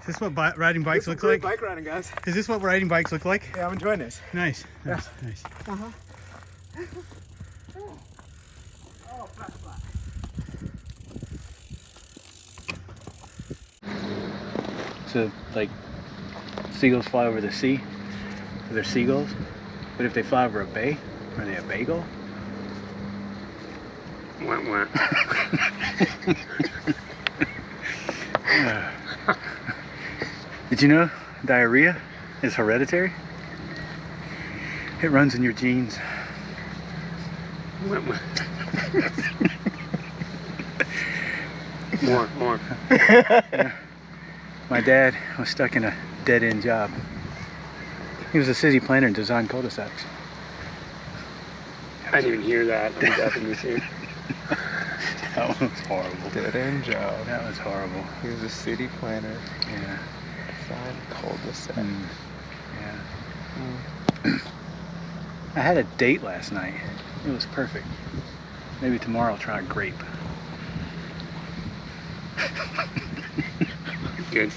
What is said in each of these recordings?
Is this what riding bikes look great like? Bike riding, guys. Is this what riding bikes look like? Yeah, I'm enjoying this. Nice. Nice. Yeah. Nice. Oh, flat. So, like, seagulls fly over the sea. They're seagulls. But if they fly over a bay, are they a bagel? Wah, wah. Did you know diarrhea is hereditary? It runs in your genes. Wah, wah. More. Yeah. My dad was stuck in a dead-end job. He was a city planner and designed cul-de-sacs. I didn't even hear that. I'm deaf in this ear. That was horrible. Dead-end job. That was horrible. He was a city planner. Yeah. Designed cul-de-sac. Yeah. I had a date last night. It was perfect. Maybe tomorrow I'll try a grape. Good.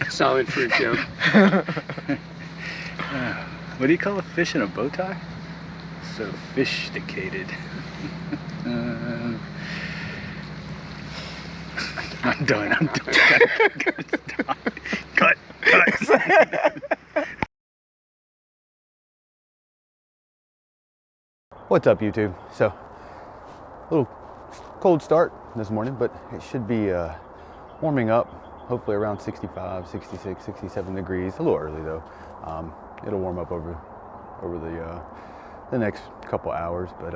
Solid fruit, Joe. What do you call a fish in a bow tie? Sophisticated. I'm done. Stop. Cut. What's up, YouTube? So, a little cold start this morning, but it should be warming up, hopefully around 65, 66, 67 degrees. A little early though. It'll warm up over the next couple hours, but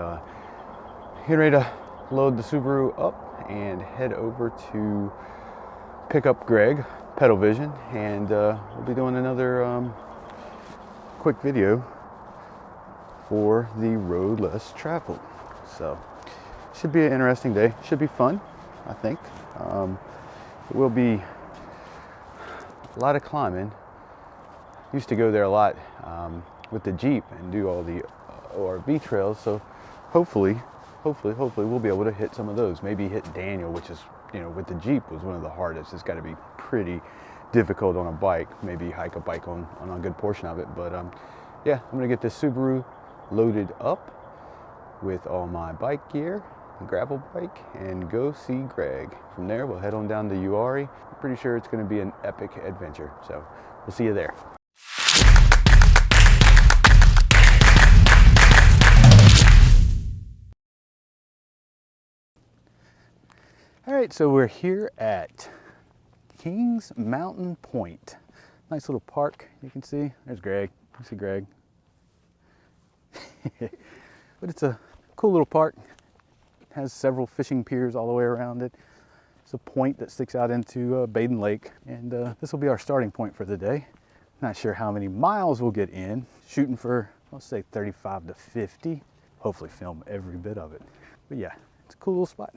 getting ready to load the Subaru up and head over to pick up Greg, Pedal Vision, and we'll be doing another quick video for the road less traveled. So should be an interesting day. Should be fun, I think. It will be a lot of climbing. Used to go there a lot with the Jeep and do all the ORV trails. So hopefully we'll be able to hit some of those. Maybe hit Daniel, which is, you know, with the Jeep was one of the hardest. It's got to be pretty difficult on a bike. Maybe hike a bike on a good portion of it. But yeah, I'm gonna get this Subaru loaded up with all my bike gear, a gravel bike, and go see Greg. From there, we'll head on down to Uwharrie. I'm pretty sure it's going to be an epic adventure, so we'll see you there. All right, so we're here at Kings Mountain Point. Nice little park, you can see. There's Greg. You see Greg. But it's a cool little park. It has several fishing piers all the way around it. It's a point that sticks out into Baden Lake, and this will be our starting point for the day. Not sure how many miles we'll get in. Shooting for, let's say 35 to 50. Hopefully film every bit of it. But yeah, it's a cool little spot.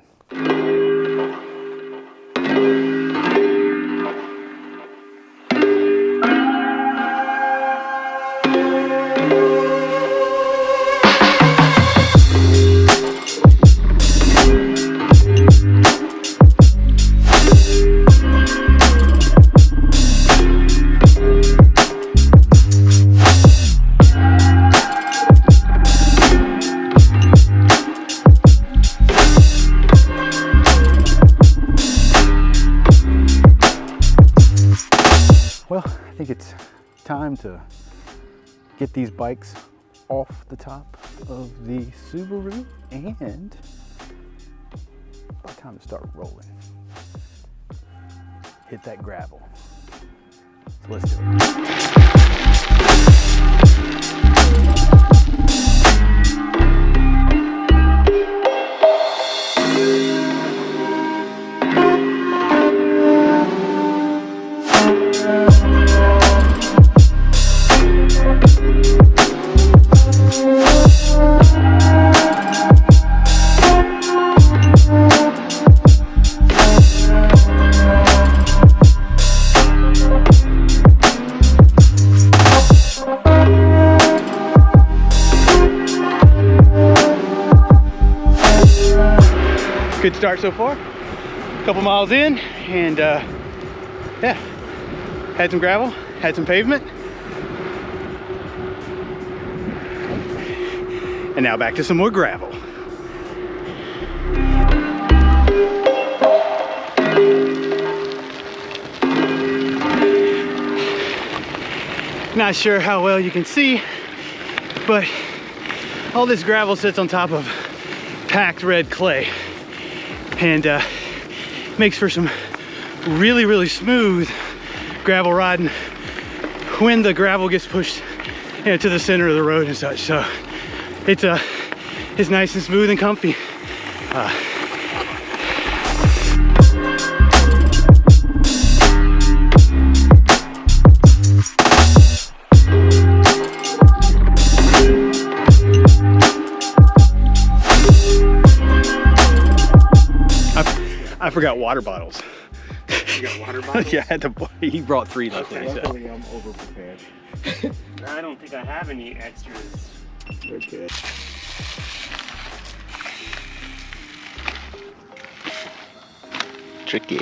Well, I think it's time to get these bikes off the top of the Subaru, and about time to start rolling. Hit that gravel. So let's do it. Good start so far. A couple miles in, and yeah, had some gravel, had some pavement. And now back to some more gravel. Not sure how well you can see, but all this gravel sits on top of packed red clay and makes for some really smooth gravel riding when the gravel gets pushed, you know, to the center of the road and such. So it's nice and smooth and comfy. I forgot water bottles. You got water bottles? Yeah, I had to. He brought 3 luckily. So. Luckily, I'm over prepared. I don't think I have any extras. Okay. Tricky.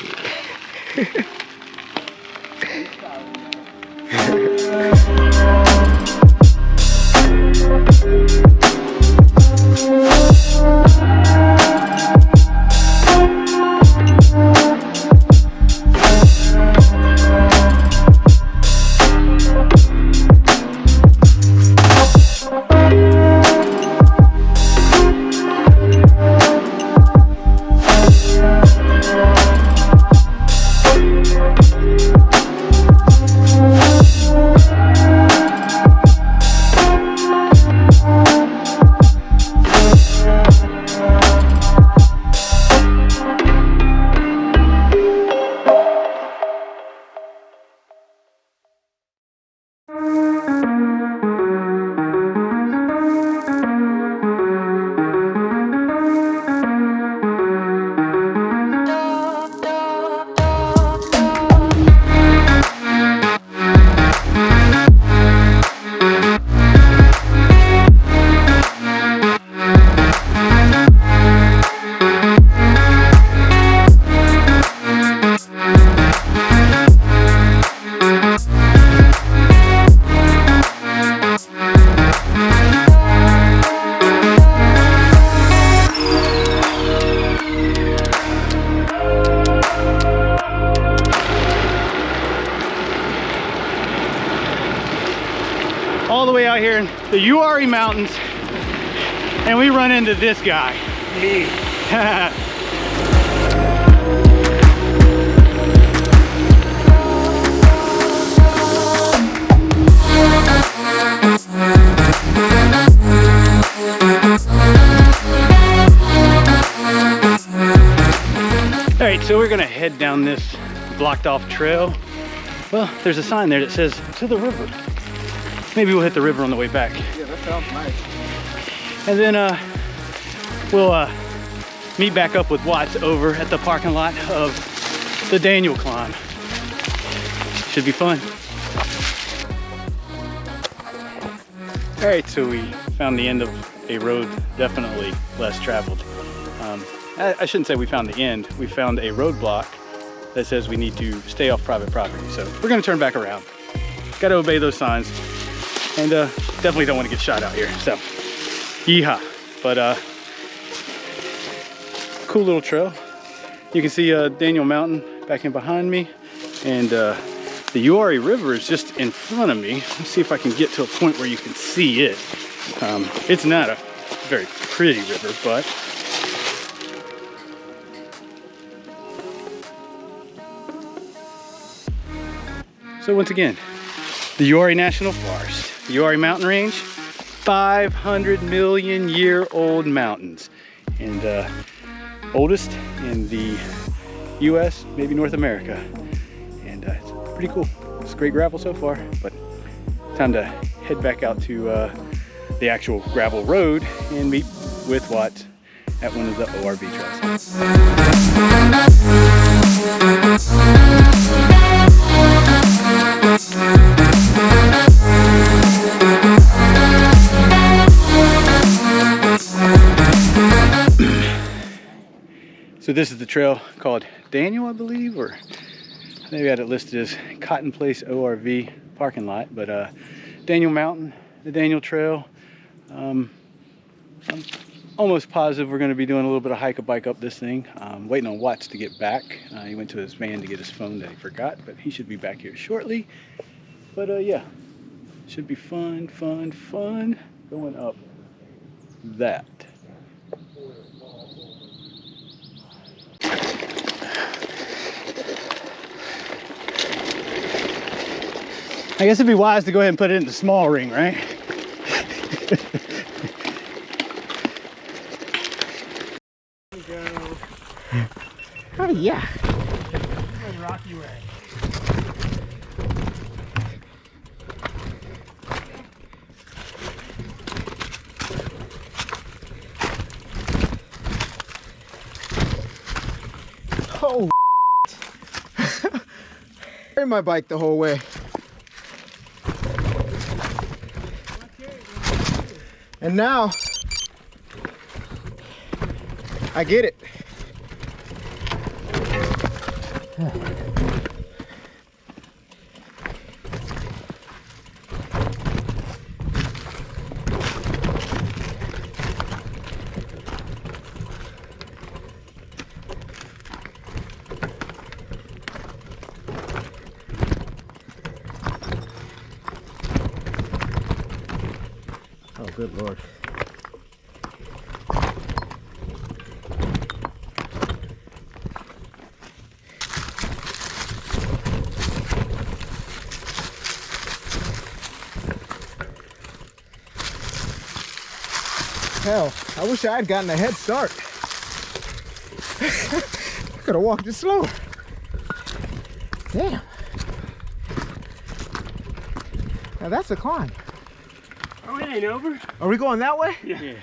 All the way out here in the Uwharrie Mountains, and we run into this guy. Me. All right, so we're gonna head down this blocked off trail. Well, there's a sign there that says to the river. Maybe we'll hit the river on the way back. Yeah, that sounds nice. And then we'll meet back up with Watts over at the parking lot of the Daniel climb. Should be fun. All right, so we found the end of a road definitely less traveled. I shouldn't say we found the end. We found a roadblock that says we need to stay off private property. So we're gonna turn back around. Gotta obey those signs. And definitely don't want to get shot out here. So, yeehaw. But cool little trail. You can see Daniel Mountain back in behind me. And the Uwharrie River is just in front of me. Let's see if I can get to a point where you can see it. It's not a very pretty river, but so once again, the Uwharrie National Forest, the Uwharrie Mountain Range, 500 million year old mountains, and oldest in the US, maybe North America. And it's pretty cool. It's great gravel so far, but time to head back out to the actual gravel road and meet with Watts at one of the ORV trails. So this is the trail called Daniel, I believe, or Maybe I had it listed as Cotton Place ORV parking lot, but Daniel Mountain, the Daniel Trail. I'm almost positive we're going to be doing a little bit of hike a bike up this thing. Waiting on Watts to get back. He went to his van to get his phone that he forgot, but he should be back here shortly. But yeah, should be fun going up that. I guess it'd be wise to go ahead and put it in the small ring, right? Oh yeah. Rocky way. Oh. Carry my bike the whole way. And now I get it. Oh, good Lord. Hell, I wish I had gotten a head start. I could have walked it slower. Damn. Now that's a climb. Oh, it ain't over? Are we going that way? Yeah.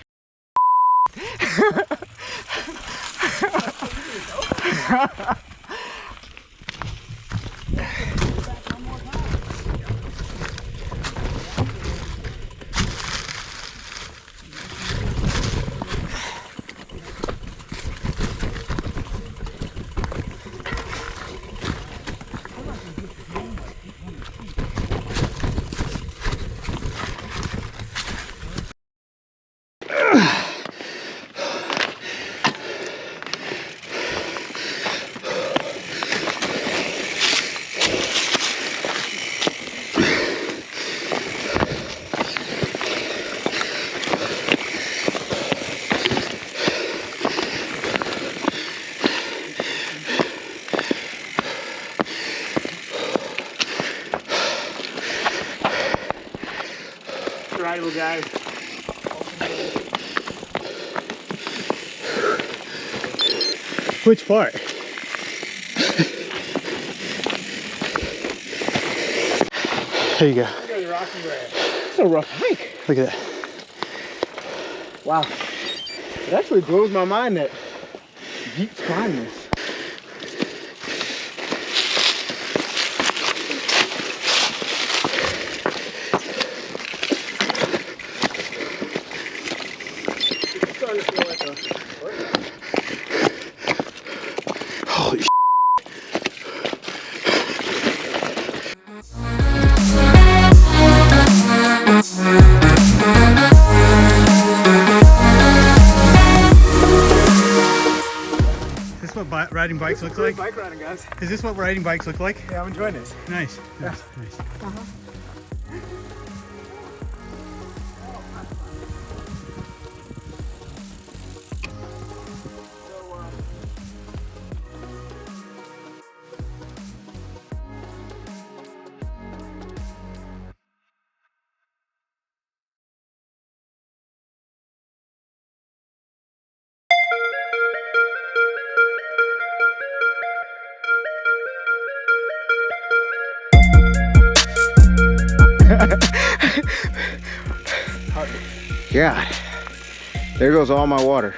Rival guys. Which part? There you go. We're going the Rocky way. It's a rough hike. Look at that. Wow. It actually blows my mind that Jeeps climb this. It's starting to feel like a workout. Holy Is this what riding bikes look like? Bike riding, guys. Is this what riding bikes look like? Yeah, I'm enjoying this. Nice. Nice. Nice. Yeah. There goes all my water.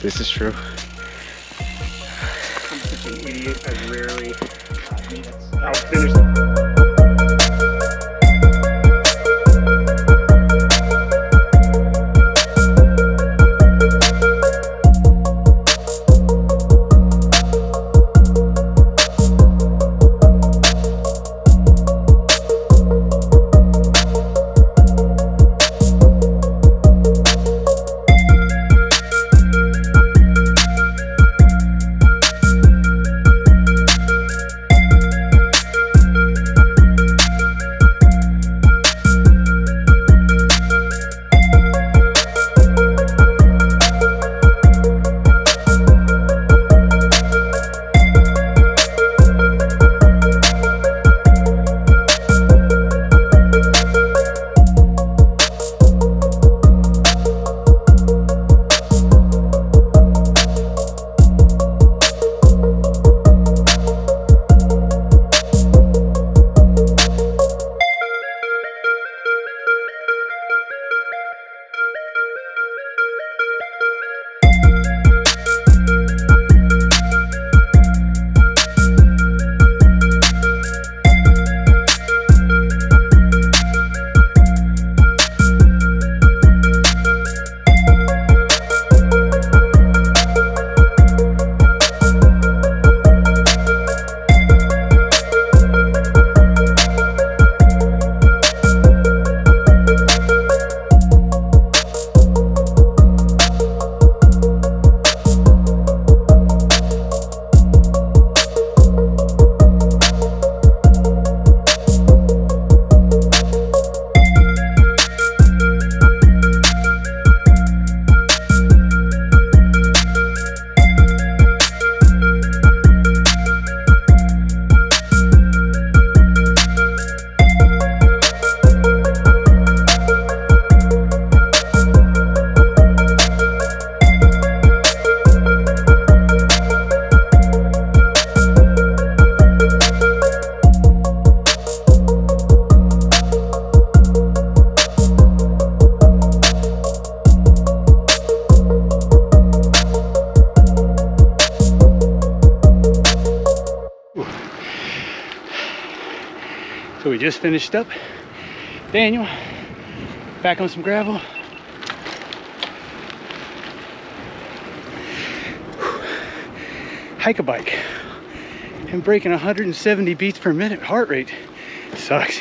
This is true. I'm such an idiot. I rarely outfinish. So we just finished up. Daniel, back on some gravel. Hike a bike and breaking 170 beats per minute heart rate sucks.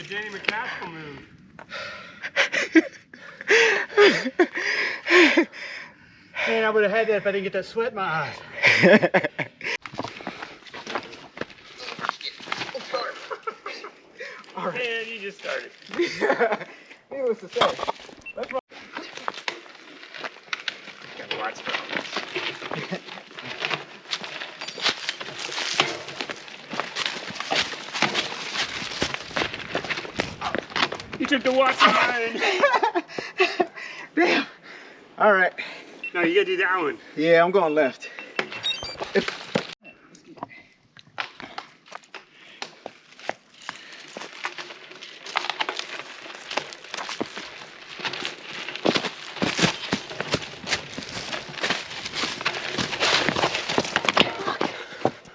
Danny McCaskill move. Man, I would have had that if I didn't get that sweat in my eyes. All right. Man, you just started. Needless to say, let's run. Gotta watch that. You took the watch line. Damn. All right. No, you gotta do that one. Yeah, I'm going left.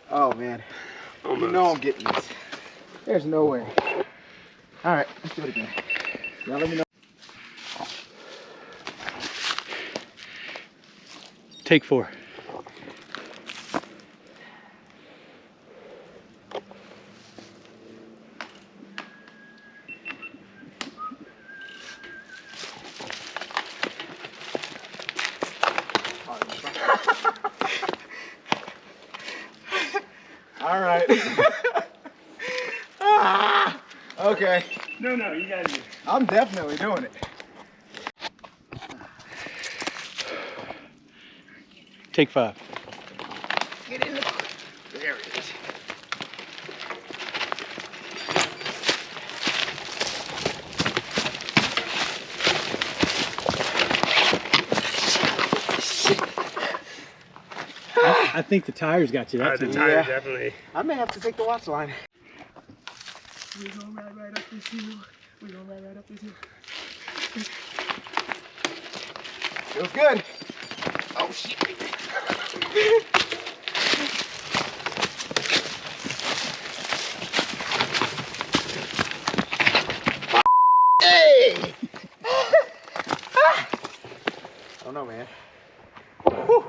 Oh man. Almost. You know I'm getting this. There's no way. All right, let's do it again. Now let me know. Take 4. All right. Ah, okay. No, you gotta do it. I'm definitely doing it. Take 5. Get in the car. There it is. I think the tires got you that The time. tire Yeah. definitely. I may have to take the watch line. We're gonna ride right up this hill. We're gonna ride right up this hill. Feels good. Oh shit. Hey! Oh no, man. Whew.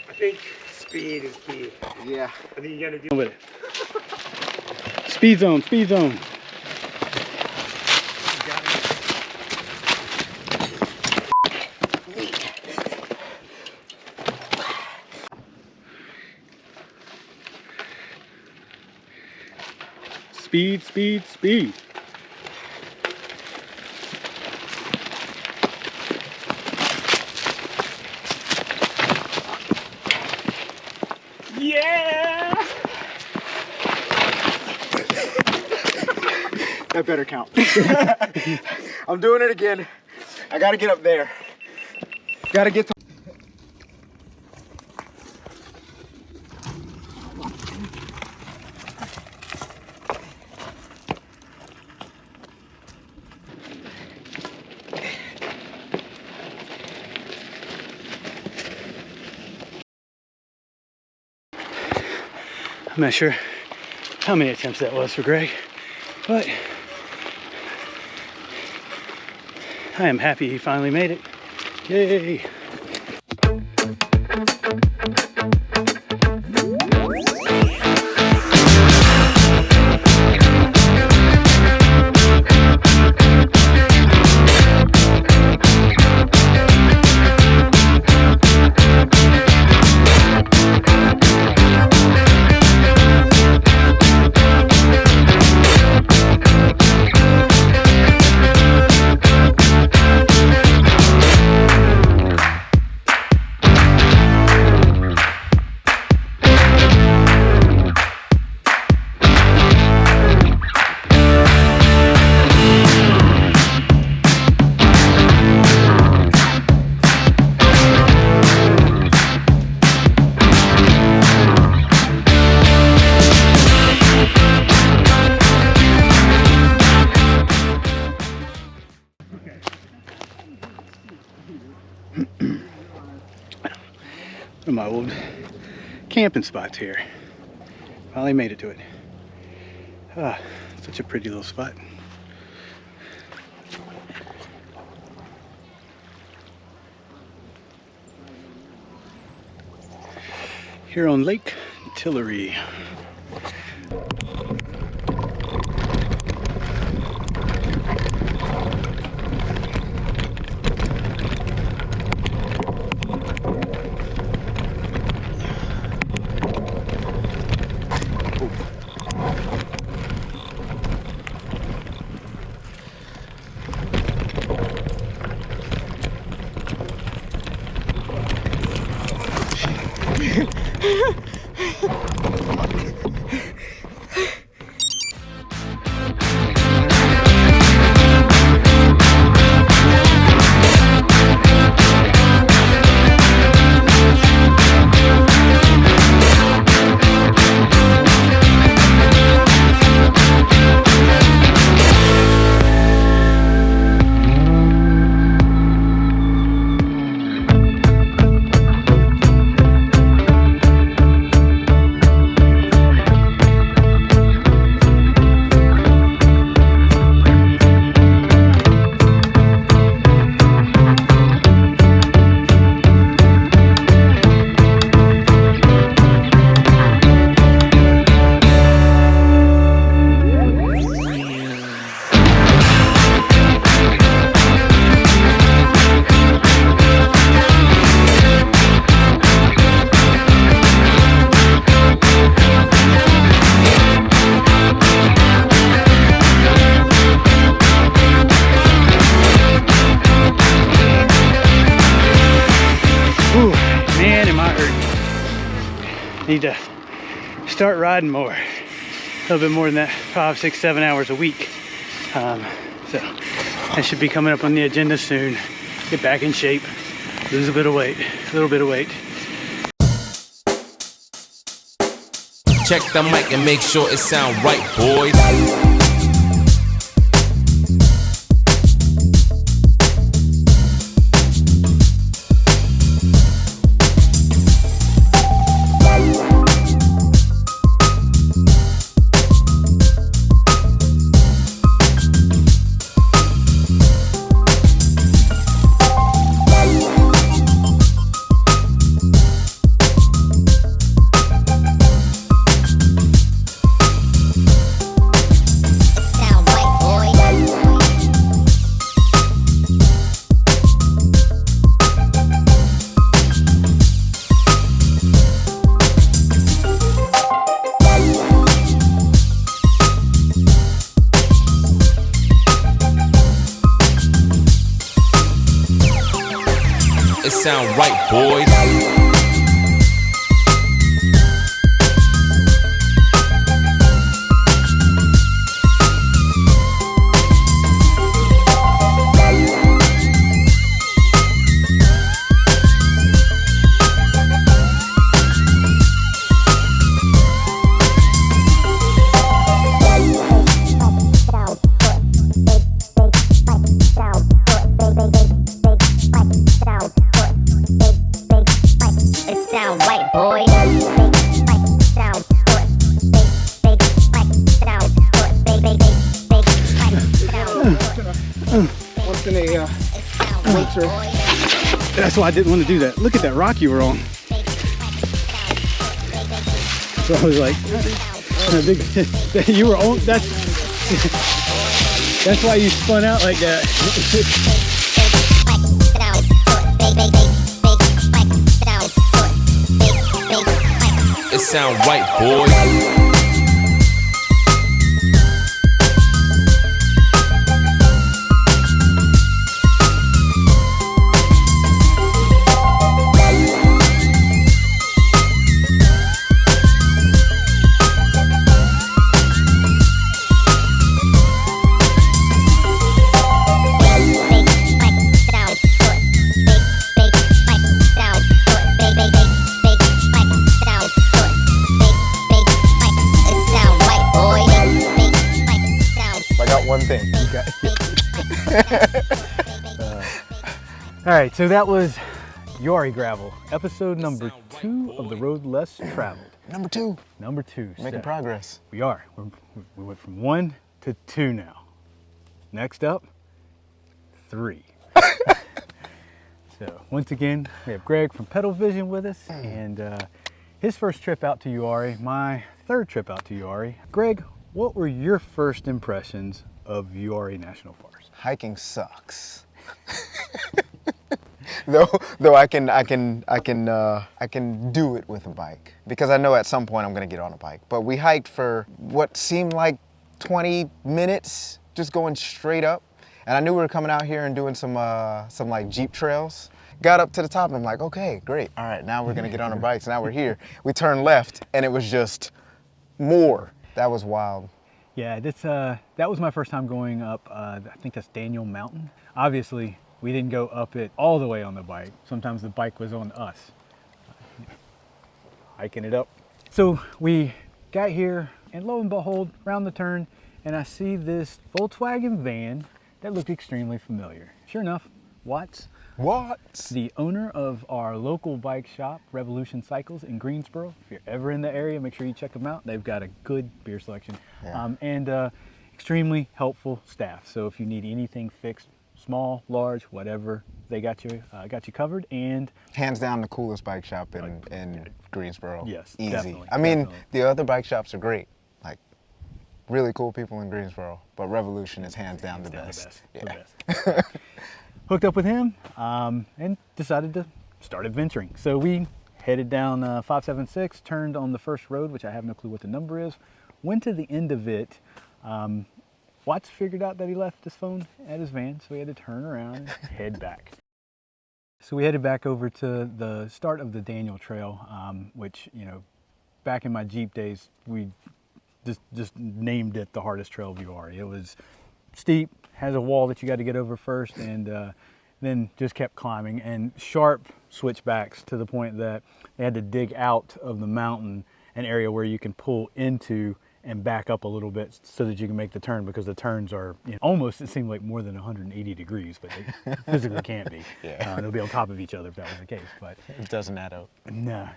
I think speed is key. Yeah. I think you gotta do With it. Speed zone, speed zone. Speed, speed, speed. Yeah! That better count. I'm doing it again. I gotta get up there. Gotta get to. I'm not sure how many attempts that was for Greg, but I am happy he finally made it. Yay! my old camping spots here. Finally made it to it. Ah, such a pretty little spot. Here on Lake Tillery. Need to start riding more, a little bit more than that, 5, 6, 7 hours a week. So that should be coming up on the agenda soon. Get back in shape, lose a little bit of weight. Check the mic and make sure it sound right, boys. It sound right, boys. Once in a winter. That's why I didn't want to do that. Look at that rock you were on. So I was like, you were on, that's why you spun out like that. It sound right, boys. All right, so that was Uwharrie Gravel, episode number 2. 2 of the road less traveled. Number 2. Number 2. Making set. progress. We are. We went from 1 to 2 now. Next up, 3. So once again, we have Greg from Pedal Vision with us, and his first trip out to Uwharrie, my 3rd trip out to Uwharrie. Greg, what were your first impressions of Uwharrie National Forest? Hiking sucks. though I can do it with a bike, because I know at some point I'm gonna get on a bike. But we hiked for what seemed like 20 minutes, just going straight up. And I knew we were coming out here and doing some like Jeep trails. Got up to the top and I'm like, okay, great. All right, now we're gonna get on our bikes. Now we're here. We turned left and it was just more. That was wild. Yeah, that was my first time going up, I think that's Daniel Mountain. Obviously, we didn't go up it all the way on the bike. Sometimes the bike was on us, hiking it up. So we got here and lo and behold, round the turn, and I see this Volkswagen van that looked extremely familiar. Sure enough, Watts. What? The owner of our local bike shop, Revolution Cycles in Greensboro. If you're ever in the area, make sure you check them out. They've got a good beer selection, Yeah. and extremely helpful staff. So if you need anything fixed, small, large, whatever, they got you covered. And Hands down the coolest bike shop in Greensboro. Yes, Easy. definitely, I mean, definitely. the other bike shops are great. Like, really cool people in Greensboro. But Revolution is hands down the best. the best. Hooked up with him and decided to start adventuring. So we headed down 576, turned on the first road, which I have no clue what the number is, went to the end of it. Watts figured out that he left his phone at his van, so we had to turn around and head back. So we headed back over to the start of the Daniel Trail, which, you know, back in my Jeep days, we just named it the hardest trail of Uwharrie. It was steep, has a wall that you got to get over first, and then just kept climbing, and sharp switchbacks to the point that they had to dig out of the mountain an area where you can pull into and back up a little bit so that you can make the turn, because the turns are, you know, almost, it seemed like more than 180 degrees, but they physically can't be. Yeah. They'll be on top of each other if that was the case. But It doesn't add up. no.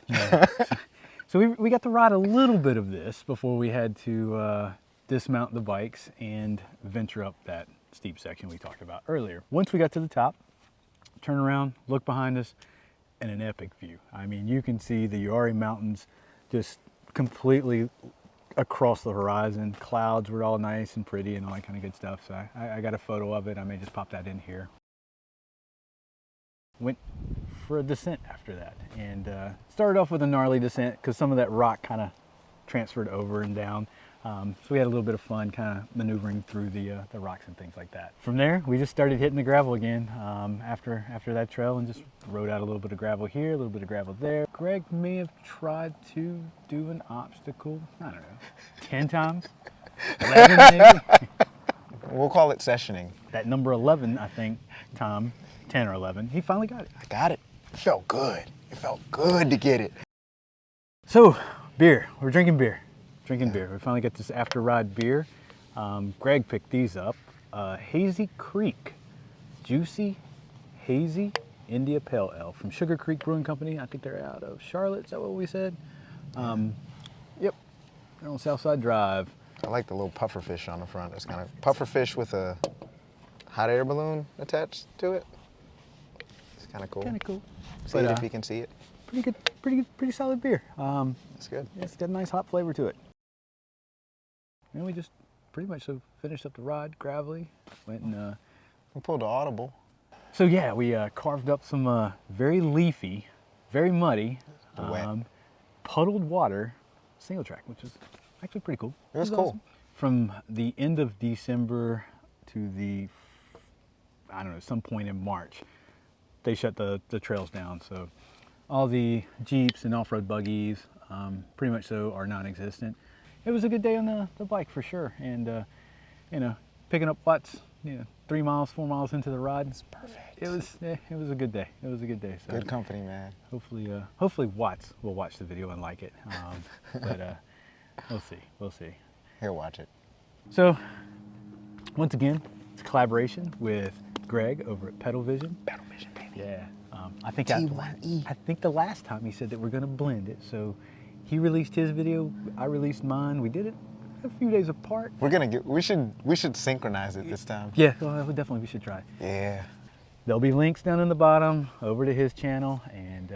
So we got to ride a little bit of this before we had to dismount the bikes and venture up that steep section we talked about earlier. Once we got to the top, turn around, look behind us, and an epic view. I mean, you can see the Uwharrie Mountains just completely across the horizon. Clouds were all nice and pretty and all that kind of good stuff. So I got a photo of it. I may just pop that in here. Went for a descent after that, and started off with a gnarly descent because some of that rock kind of transferred over and down. So we had a little bit of fun kind of maneuvering through the rocks and things like that. From there, we just started hitting the gravel again after that trail, and just rode out a little bit of gravel here, a little bit of gravel there. Greg may have tried to do an obstacle, I don't know, 10 times, 11 maybe. We'll call it sessioning. That number 11, I think, Tom, 10 or 11, he finally got it. I got it. It felt good. It felt good to get it. So, beer. We're drinking beer. We finally got this after ride beer. Greg picked these up. Hazy Creek, Juicy Hazy India Pale Ale from Sugar Creek Brewing Company. I think they're out of Charlotte, is that what we said? Yep, they're on Southside Drive. I like the little puffer fish on the front. It's kind of puffer fish with a hot air balloon attached to it. It's kind of cool. Kind of cool. See it if you can see it. Pretty solid beer. It's good. It's got a nice hot flavor to it. And we just pretty much finished up the ride, gravelly, went and We pulled the audible. so yeah, we carved up some very leafy, very muddy, Wet. puddled water single track, which is actually pretty cool. It was cool. Awesome. From the end of December to I don't know, some point in March, they shut the trails down. So all the Jeeps and off-road buggies, pretty much so, are non-existent. It was a good day on the bike for sure, and you know, picking up Watts, 3 miles, 4 miles into the ride. It's perfect. It was a good day. It was a good day. So Good company, man. hopefully Watts will watch the video and like it. But we'll see. He'll watch it. So once again, it's a collaboration with Greg over at Pedal Vision. version, baby. Yeah. I think T1E. I think the last time he said that we're gonna blend it. So he released his video, I released mine. We did it a few days apart. We should synchronize it this time. Yeah, well, definitely we should try. Yeah. There'll be links down in the bottom over to his channel, and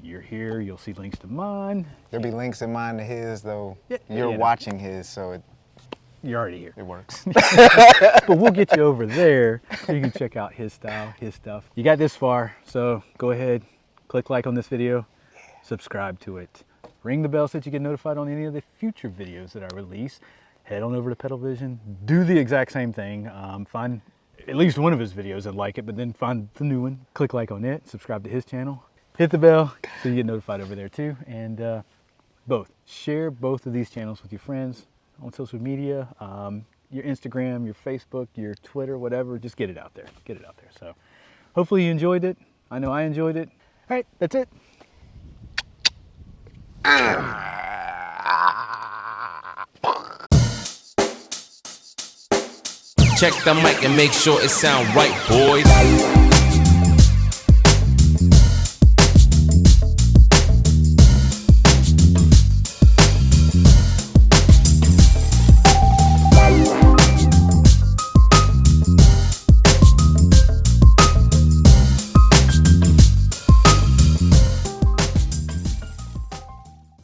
you're here. You'll see links to mine. There'll be links in mine to his, though. Yeah, You're you know. watching his, so You're already here. it works. But we'll get you over there so you can check out his style, his stuff. You got this far, so go ahead, click like on this video, subscribe to it. Ring the bell so that you get notified on any of the future videos that I release. Head on over to Pedal Vision, do the exact same thing. Find at least one of his videos and like it, but then find the new one, click like on it, subscribe to his channel, hit the bell so you get notified over there too. And share both of these channels with your friends on social media, your Instagram, your Facebook, your Twitter, whatever. Just get it out there. Get it out there. So hopefully you enjoyed it. I know I enjoyed it. All right, that's it. Check the mic and make sure it sound right, boys.